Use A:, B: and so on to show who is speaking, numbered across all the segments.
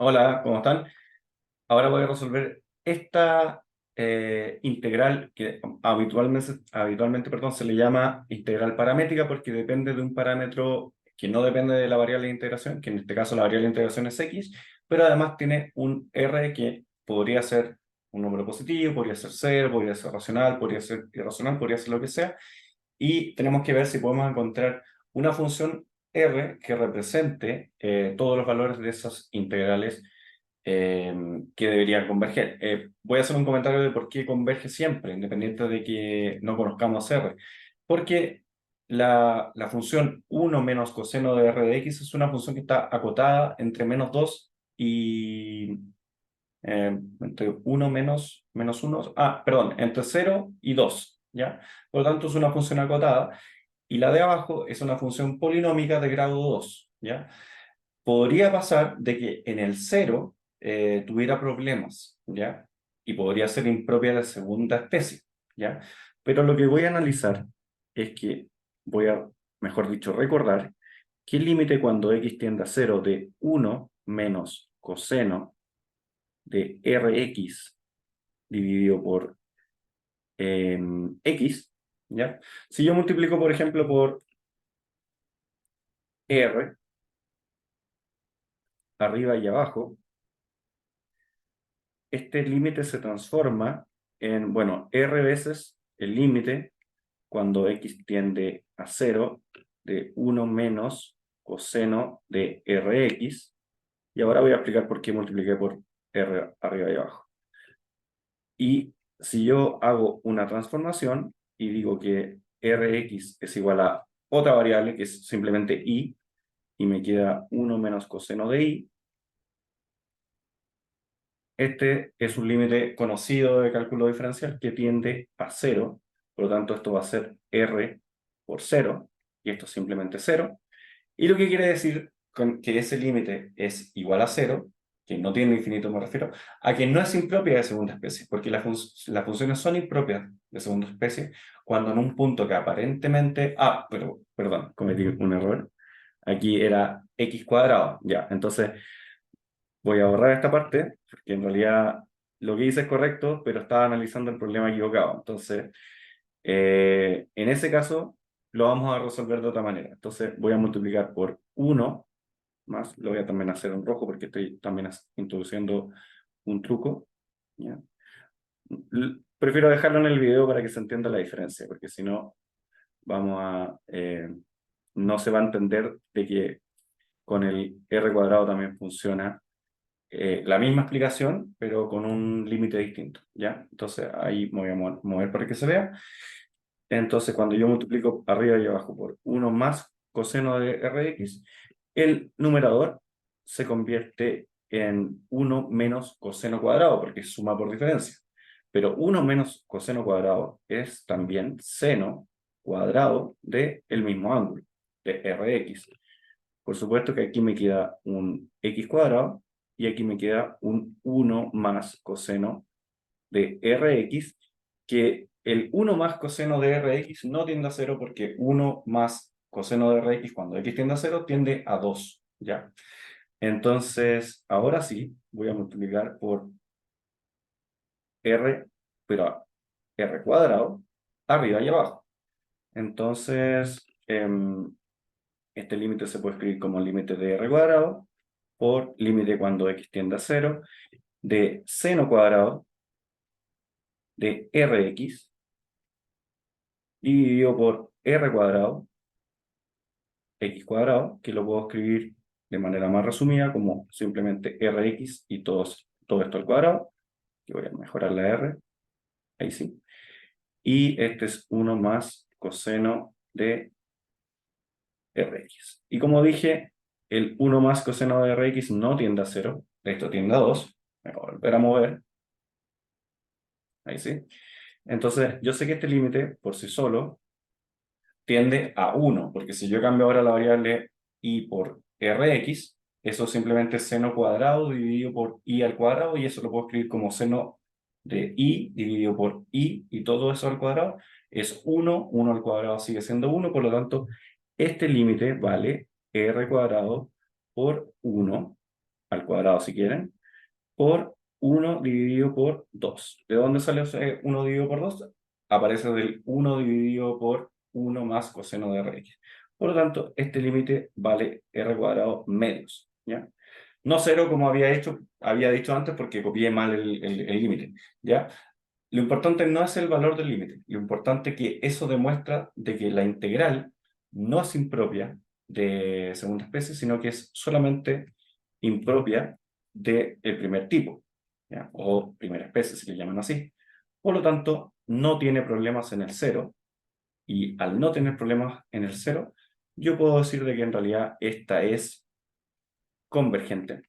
A: Hola, ¿cómo están? Ahora voy a resolver esta integral que habitualmente se le llama integral paramétrica porque depende de un parámetro que no depende de la variable de integración, que en este caso la variable de integración es x, pero además tiene un r que podría ser un número positivo, podría ser cero, podría ser racional, podría ser irracional, podría ser lo que sea, y tenemos que ver si podemos encontrar una función r que represente todos los valores de esas integrales que deberían converger. Voy a hacer un comentario de por qué converge siempre, independiente de que no conozcamos R. Porque la función uno menos coseno de r de x es una función que está acotada entre -2 y... entre uno menos uno, perdón, entre cero y 2, ¿ya? Por lo tanto, es una función acotada. Y la de abajo es una función polinómica de grado 2, ¿ya? Podría pasar de que en el cero tuviera problemas, ¿ya? Y podría ser impropia de segunda especie, ¿ya? Pero lo que voy a analizar es que voy a, mejor dicho, recordar que el límite cuando x tiende a cero de uno menos coseno de Rx dividido por x, ¿ya? Si yo multiplico, por ejemplo, por r, arriba y abajo, este límite se transforma en, bueno, r veces el límite cuando x tiende a cero de uno menos coseno de Rx. Y ahora voy a explicar por qué multipliqué por r arriba y abajo. Y si yo hago una transformación y digo que Rx es igual a otra variable que es simplemente y me queda 1 menos coseno de i, este es un límite conocido de cálculo diferencial que tiende a cero, por lo tanto esto va a ser r por cero, y esto es simplemente cero. Y lo que quiere decir con que ese límite es igual a cero, que no tiene infinito me refiero, a que no es impropia de segunda especie, porque las funciones son impropias de segunda especie cuando en un punto que aparentemente... pero, perdón, cometí un error. Aquí era x cuadrado, ya, entonces voy a borrar esta parte, porque en realidad lo que hice es correcto, pero estaba analizando el problema equivocado. Entonces, en ese caso, lo vamos a resolver de otra manera. Entonces, voy a multiplicar por uno más, lo voy a también hacer en rojo porque estoy también introduciendo un truco, ¿ya? Prefiero dejarlo en el video para que se entienda la diferencia, porque si no, vamos a... no se va a entender de que con el r cuadrado también funciona la misma explicación, pero con un límite distinto, ¿ya? Entonces ahí me voy a mover para que se vea. Entonces cuando yo multiplico arriba y abajo por uno más coseno de Rx, el numerador se convierte en uno menos coseno cuadrado, porque es suma por diferencia. Pero uno menos coseno cuadrado es también seno cuadrado del mismo ángulo, de Rx. Por supuesto que aquí me queda un x cuadrado y aquí me queda un uno más coseno de Rx, que el uno más coseno de Rx no tiende a cero porque uno más coseno de Rx cuando x tiende a cero tiende a 2, ¿ya? Entonces, ahora sí, voy a multiplicar por r, pero r cuadrado, arriba y abajo. Entonces, este límite se puede escribir como límite de r cuadrado por límite cuando x tiende a cero de seno cuadrado de Rx dividido por r cuadrado, x cuadrado, que lo puedo escribir de manera más resumida como simplemente Rx y todo esto al cuadrado, que voy a mejorar la r, ahí sí. Y este es 1 más coseno de Rx. Y como dije, el 1 más coseno de Rx no tiende a 0, esto tiende a 2, me voy a volver a mover, ahí sí. Entonces, yo sé que este límite, por sí solo, tiende a 1, porque si yo cambio ahora la variable y por Rx, eso es simplemente seno cuadrado dividido por i al cuadrado, y eso lo puedo escribir como seno de i dividido por i, y todo eso al cuadrado es 1, 1 al cuadrado sigue siendo 1, por lo tanto, este límite vale r cuadrado por 1, al cuadrado si quieren, por 1 dividido por 2. ¿De dónde sale ese 1 dividido por 2? Aparece del 1 dividido por 1 más coseno de Rx. Por lo tanto, este límite vale r cuadrado medios, ¿ya? No cero como había dicho antes porque copié mal el límite, ¿ya? Lo importante no es el valor del límite, lo importante es que eso demuestra de que la integral no es impropia de segunda especie, sino que es solamente impropia del primer tipo, ¿ya? O primera especie, si le llaman así. Por lo tanto, no tiene problemas en el cero, y al no tener problemas en el cero, yo puedo decir de que en realidad esta es convergente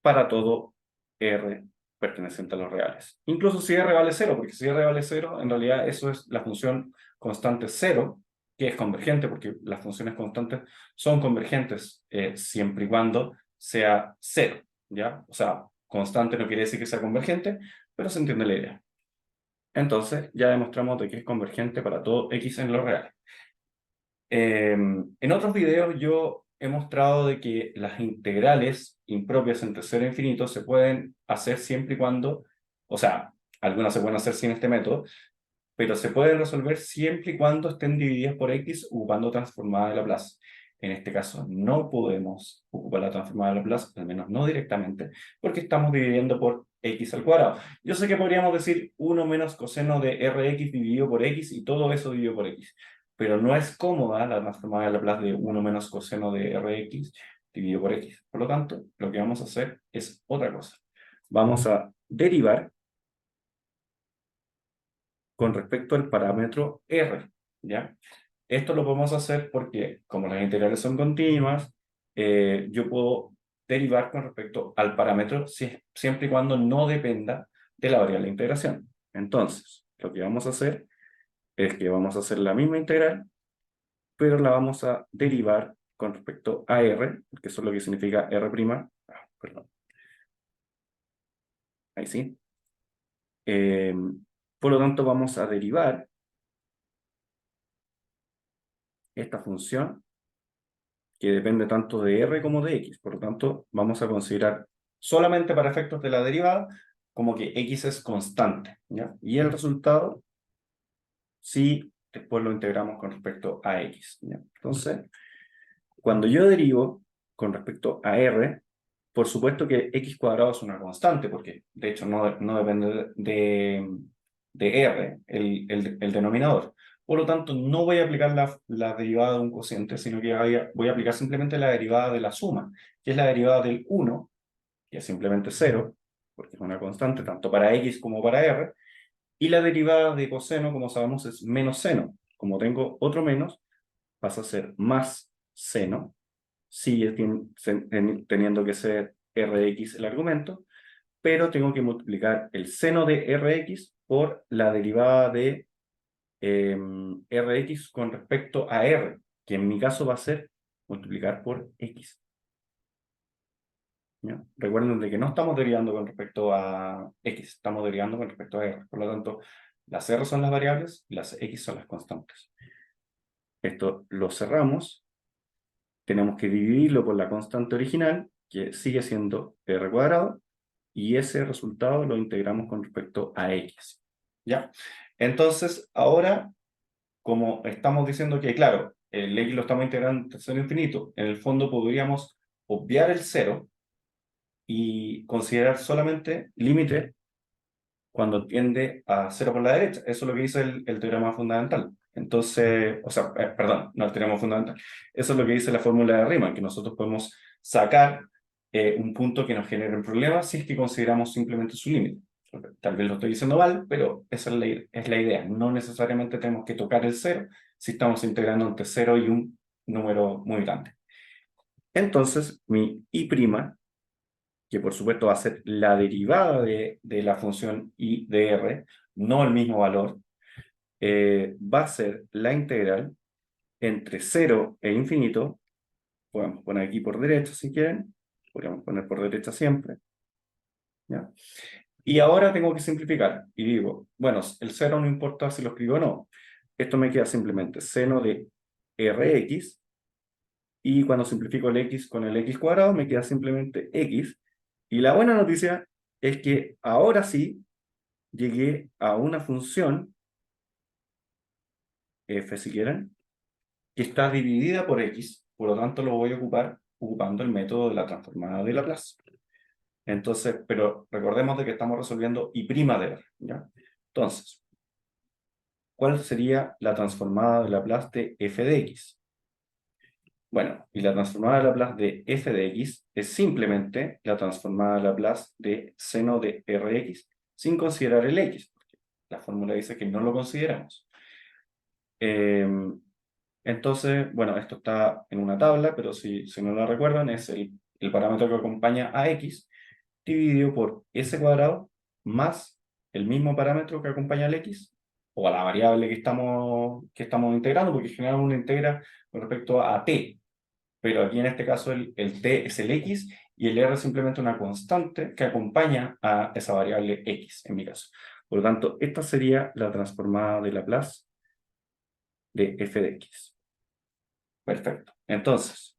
A: para todo R perteneciente a los reales. Incluso si R vale cero, porque si R vale cero, en realidad eso es la función constante cero, que es convergente, porque las funciones constantes son convergentes siempre y cuando sea cero, ¿ya? O sea, constante no quiere decir que sea convergente, pero se entiende la idea. Entonces, ya demostramos de que es convergente para todo X en los reales. En otros videos yo he mostrado de que las integrales impropias entre cero e infinito se pueden hacer siempre y cuando, o sea, algunas se pueden hacer sin este método, pero se pueden resolver siempre y cuando estén divididas por x ocupando transformada de Laplace. En este caso no podemos ocupar la transformada de Laplace, al menos no directamente, porque estamos dividiendo por x al cuadrado. Yo sé que podríamos decir 1 menos coseno de Rx dividido por x y todo eso dividido por x, pero no es cómoda la transformada de Laplace de 1 menos coseno de Rx dividido por x. Por lo tanto, lo que vamos a hacer es otra cosa. Vamos a derivar con respecto al parámetro R, ¿ya? Esto lo podemos hacer porque, como las integrales son continuas, yo puedo derivar con respecto al parámetro siempre y cuando no dependa de la variable de integración. Entonces, lo que vamos a hacer es que vamos a hacer la misma integral, pero la vamos a derivar con respecto a R, que eso es lo que significa R', perdón, ahí sí. Eh, por lo tanto, vamos a derivar esta función que depende tanto de R como de X. Por lo tanto, vamos a considerar solamente para efectos de la derivada como que X es constante, ¿ya? Y el resultado, si después lo integramos con respecto a X, ¿ya? Entonces, cuando yo derivo con respecto a R, por supuesto que X cuadrado es una constante, porque de hecho no depende de R, el denominador. Por lo tanto, no voy a aplicar la derivada de un cociente, sino que voy a aplicar simplemente la derivada de la suma, que es la derivada del 1, que es simplemente 0, porque es una constante tanto para X como para R, y la derivada de coseno, como sabemos, es menos seno. Como tengo otro menos, pasa a ser más seno, sigue teniendo que ser Rx el argumento, pero tengo que multiplicar el seno de Rx por la derivada de Rx con respecto a R, que en mi caso va a ser multiplicar por X. ¿Ya? Recuerden de que no estamos derivando con respecto a X, estamos derivando con respecto a R. Por lo tanto, las R son las variables y las X son las constantes. Esto lo cerramos. Tenemos que dividirlo por la constante original, que sigue siendo R cuadrado, y ese resultado lo integramos con respecto a X. ¿Ya? Entonces, ahora, como estamos diciendo que, claro, el X lo estamos integrando en tercero infinito, en el fondo podríamos obviar el cero y considerar solamente límite cuando tiende a cero por la derecha. Eso es lo que dice el teorema fundamental. Entonces, o sea, perdón, no el teorema fundamental. Eso es lo que dice la fórmula de Riemann, que nosotros podemos sacar un punto que nos genere un problema si es que consideramos simplemente su límite. Tal vez lo estoy diciendo mal, pero esa es la idea. No necesariamente tenemos que tocar el cero si estamos integrando entre cero y un número muy grande. Entonces, mi I', que por supuesto va a ser la derivada de la función I de R, no el mismo valor, va a ser la integral entre 0 e infinito. Podemos poner aquí por derecha si quieren, podríamos poner por derecha siempre, ¿ya? Y ahora tengo que simplificar, y digo, bueno, el 0 no importa si lo escribo o no, esto me queda simplemente seno de Rx, y cuando simplifico el x con el x cuadrado, me queda simplemente x. Y la buena noticia es que ahora sí llegué a una función, f si quieren, que está dividida por x, por lo tanto lo voy a ocupar ocupando el método de la transformada de Laplace. Entonces, pero recordemos de que estamos resolviendo y' de r, ¿ya? Entonces, ¿cuál sería la transformada de Laplace de f de x? Bueno, y la transformada de Laplace de f de x es simplemente la transformada de Laplace de seno de Rx sin considerar el x, porque la fórmula dice que no lo consideramos. Entonces, bueno, esto está en una tabla, pero si no la recuerdan, es el parámetro que acompaña a x dividido por s cuadrado más el mismo parámetro que acompaña al x, o a la variable que estamos integrando, porque en general uno integra con respecto a t, pero aquí en este caso el t es el x y el r es simplemente una constante que acompaña a esa variable x, en mi caso. Por lo tanto, esta sería la transformada de Laplace de f de x. Perfecto. Entonces,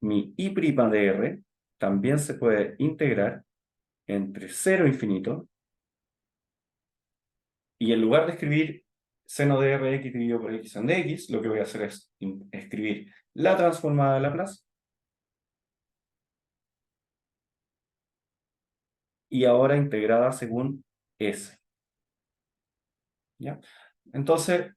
A: mi i' de r también se puede integrar entre 0 e infinito, y en lugar de escribir seno de Rx dividido por x en dx, lo que voy a hacer es escribir la transformada de Laplace, y ahora integrada según s. ¿Ya? Entonces,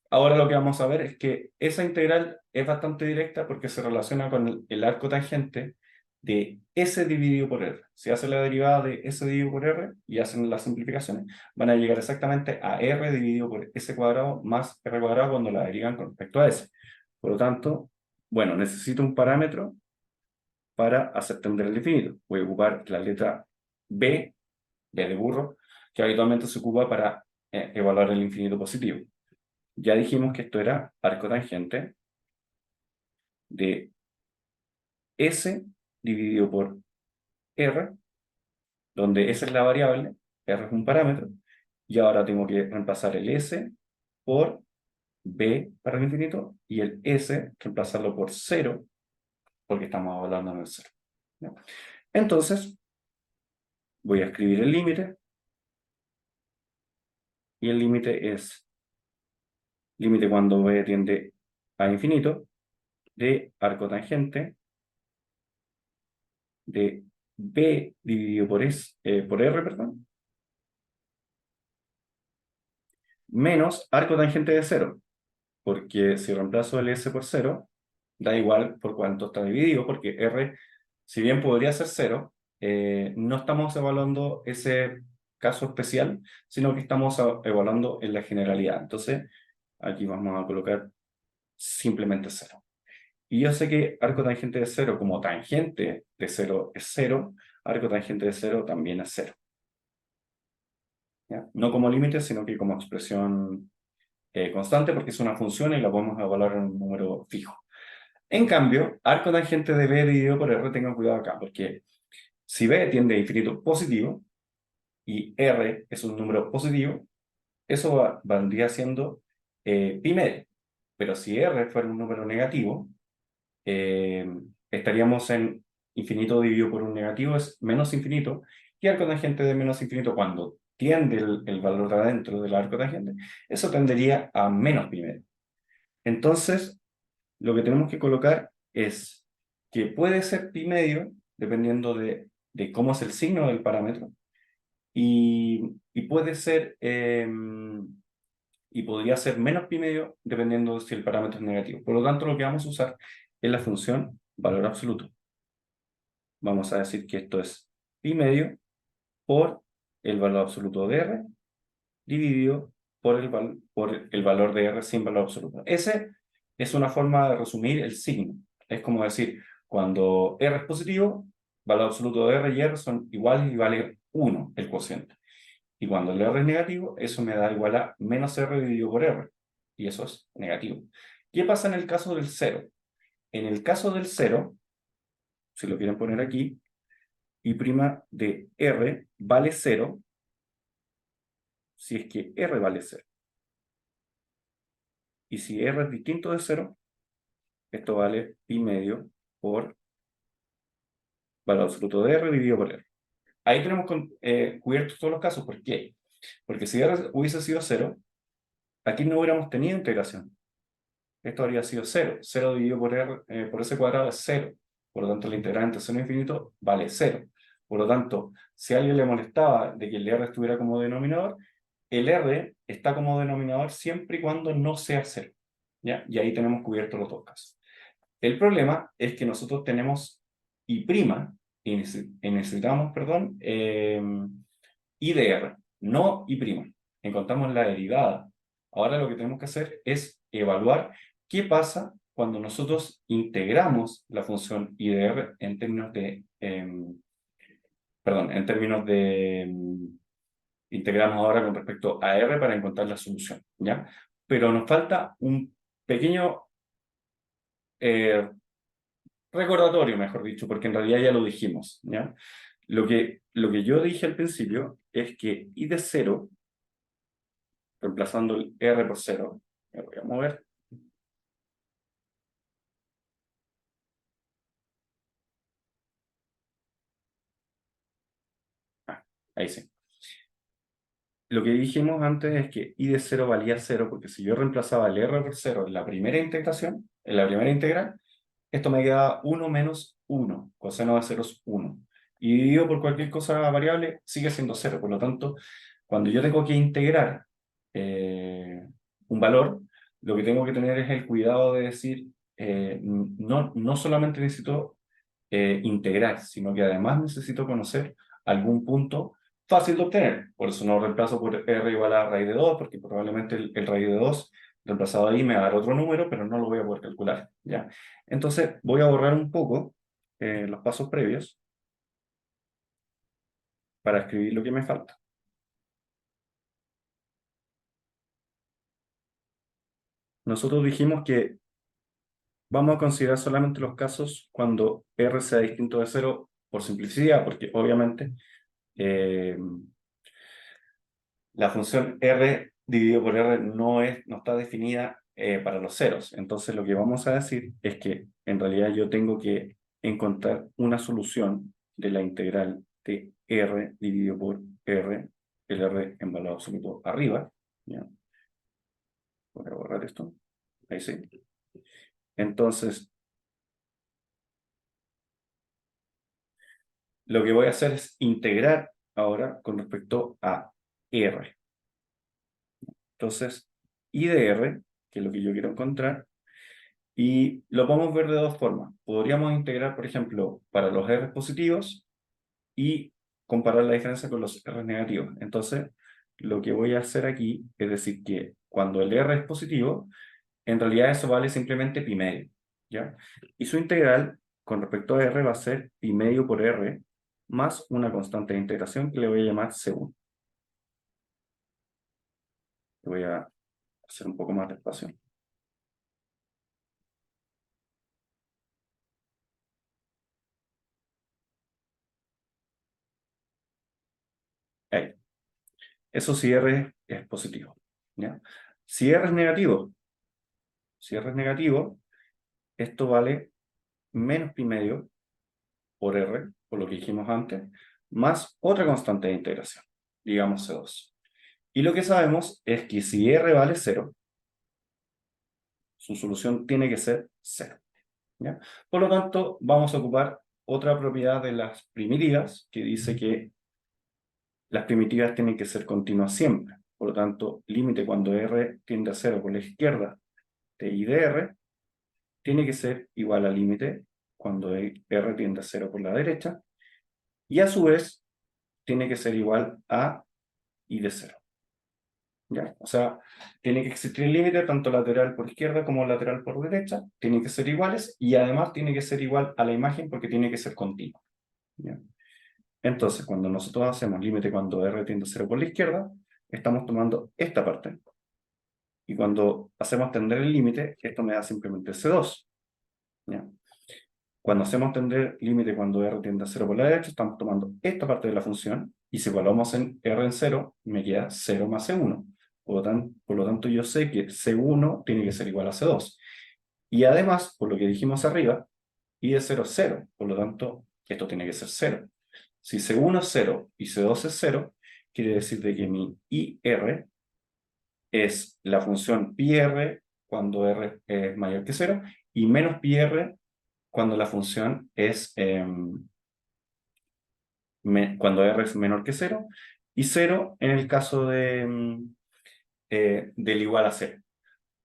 A: ahora lo que vamos a ver es que esa integral es bastante directa porque se relaciona con el arco tangente de s dividido por r. Si hacen la derivada de s dividido por r y hacen las simplificaciones, van a llegar exactamente a r dividido por s cuadrado más r cuadrado cuando la derivan con respecto a s. Por lo tanto, bueno, necesito un parámetro para hacer tender al infinito. Voy a ocupar la letra b, b de burro, que habitualmente se ocupa para evaluar el infinito positivo. Ya dijimos que esto era arco tangente de S dividido por R, donde S es la variable, R es un parámetro, y ahora tengo que reemplazar el S por B para el infinito, y el S reemplazarlo por 0, porque estamos hablando del 0. ¿Ya? Entonces, voy a escribir el límite, y el límite es límite cuando B tiende a infinito, de arco tangente de B dividido por R, perdón, menos arco tangente de 0, porque si reemplazo el S por 0, da igual por cuánto está dividido, porque R, si bien podría ser 0, no estamos evaluando ese caso especial, sino que estamos evaluando en la generalidad. Entonces, aquí vamos a colocar simplemente 0. Y yo sé que arco tangente de 0, como tangente de 0 es 0, arco tangente de 0 también es 0. ¿Ya? No como límite, sino que como expresión constante, porque es una función y la podemos evaluar en un número fijo. En cambio, arco tangente de b dividido por r, tengan cuidado acá, porque si b tiende a infinito positivo y r es un número positivo, eso vendría siendo pi medio. Pero si r fuera un número negativo, eh, estaríamos en infinito dividido por un negativo es menos infinito, y arco tangente de menos infinito, cuando tiende el valor de adentro del arco tangente, eso tendería a menos pi medio. Entonces, lo que tenemos que colocar es que puede ser pi medio, dependiendo de cómo es el signo del parámetro, y puede ser, y podría ser menos pi medio, dependiendo de si el parámetro es negativo. Por lo tanto, lo que vamos a usar es la función valor absoluto. Vamos a decir que esto es pi medio por el valor absoluto de r dividido por el valor de r sin valor absoluto. Ese es una forma de resumir el signo. Es como decir, cuando r es positivo, valor absoluto de r y r son iguales y vale 1 el cociente. Y cuando el r es negativo, eso me da igual a menos r dividido por r. Y eso es negativo. ¿Qué pasa en el caso del 0? En el caso del 0, si lo quieren poner aquí, y' de r vale 0 si es que r vale 0. Y si R es distinto de 0, esto vale pi medio por valor absoluto de R dividido por R. Ahí tenemos cubiertos todos los casos. ¿Por qué? Porque si R hubiese sido 0, aquí no hubiéramos tenido integración. Esto habría sido 0. 0 dividido por R, por S cuadrado es 0. Por lo tanto, la integral entre 0 e infinito vale 0. Por lo tanto, si a alguien le molestaba de que el R estuviera como denominador, el R está como denominador siempre y cuando no sea 0. ¿Ya? Y ahí tenemos cubiertos los dos casos. El problema es que nosotros tenemos I' y necesitamos, perdón, I de R, no I'. Encontramos la derivada. Ahora lo que tenemos que hacer es evaluar qué pasa cuando nosotros integramos la función I de R en términos de, integramos ahora con respecto a R para encontrar la solución, ¿ya? Pero nos falta un pequeño eh, recordatorio, mejor dicho, porque en realidad ya lo dijimos, ¿ya? Lo que yo dije al principio es que I de 0, reemplazando el R por 0, me voy a mover. Ahí sí. Lo que dijimos antes es que I de 0 valía 0, porque si yo reemplazaba el R por 0 en la primera integración, en la primera integral, esto me quedaba 1 menos 1, coseno de 0 es 1. Y dividido por cualquier cosa variable, sigue siendo 0. Por lo tanto, cuando yo tengo que integrar un valor, lo que tengo que tener es el cuidado de decir, no solamente necesito integrar, sino que además necesito conocer algún punto fácil de obtener. Por eso no reemplazo por R igual a raíz de 2, porque probablemente el raíz de 2 reemplazado ahí me va a dar otro número, pero no lo voy a poder calcular, ¿ya? Entonces voy a borrar un poco los pasos previos para escribir lo que me falta. Nosotros dijimos que vamos a considerar solamente los casos cuando R sea distinto de 0 por simplicidad, porque obviamente eh, la función R dividido por R no está definida para los ceros. Entonces lo que vamos a decir es que en realidad yo tengo que encontrar una solución de la integral de R dividido por R, el R en valor absoluto arriba. ¿Ya? Voy a borrar esto. Ahí sí. Entonces, lo que voy a hacer es integrar ahora con respecto a R. Entonces, I de R, que es lo que yo quiero encontrar, y lo podemos ver de dos formas. Podríamos integrar, por ejemplo, para los R positivos y comparar la diferencia con los R negativos. Entonces, lo que voy a hacer aquí es decir que cuando el R es positivo, en realidad eso vale simplemente pi medio, ¿ya? Y su integral con respecto a R va a ser pi medio por R más una constante de integración que le voy a llamar C1. Lo voy a hacer un poco más despacio. Ahí. Eso si R es positivo, ¿ya? Si R es negativo, esto vale menos pi medio por R, por lo que dijimos antes, más otra constante de integración, digamos C2. Y lo que sabemos es que si R vale 0, su solución tiene que ser 0, ¿ya? Por lo tanto, vamos a ocupar otra propiedad de las primitivas que dice que las primitivas tienen que ser continuas siempre. Por lo tanto, límite cuando R tiende a 0 por la izquierda de I de R tiene que ser igual al límite cuando R tiende a 0 por la derecha, y a su vez tiene que ser igual a I de 0. ¿Ya? O sea, tiene que existir el límite tanto lateral por izquierda como lateral por derecha, tienen que ser iguales y además tiene que ser igual a la imagen porque tiene que ser continuo. ¿Ya? Entonces, cuando nosotros hacemos límite cuando R tiende a 0 por la izquierda, estamos tomando esta parte. Y cuando hacemos tender el límite, esto me da simplemente C2. ¿Ya? Cuando hacemos tender límite cuando R tiende a 0 por la derecha, estamos tomando esta parte de la función, y si evaluamos en R en 0, me queda 0 más C1. Por lo tanto, yo sé que C1 tiene que ser igual a C2. Y además, por lo que dijimos arriba, I de 0 es 0. Por lo tanto, esto tiene que ser 0. Si C1 es 0 y C2 es 0, quiere decir de que mi IR es la función πr cuando R es mayor que 0 y menos πr cuando la función es cuando R es menor que 0 y 0 en el caso del igual a 0.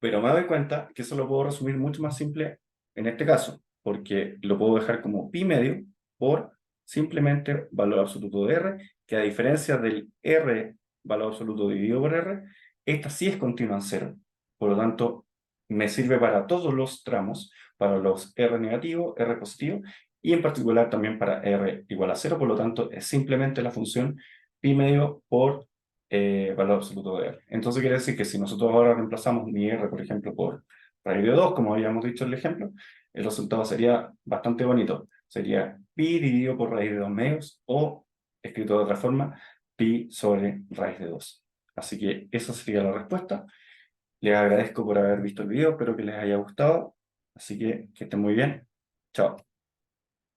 A: Pero me doy cuenta que eso lo puedo resumir mucho más simple en este caso, porque lo puedo dejar como pi medio por simplemente valor absoluto de R, que a diferencia del R valor absoluto dividido por R, esta sí es continua en cero. Por lo tanto, me sirve para todos los tramos, para los R negativo, R positivo, y en particular también para R igual a cero. Por lo tanto, es simplemente la función pi medio por valor absoluto de R. Entonces quiere decir que si nosotros ahora reemplazamos mi R, por ejemplo, por raíz de 2, como habíamos dicho en el ejemplo, el resultado sería bastante bonito. Sería pi dividido por raíz de 2 medios o, escrito de otra forma, pi sobre raíz de 2. Así que esa sería la respuesta. Les agradezco por haber visto el video, espero que les haya gustado. Así que estén muy bien. Chao.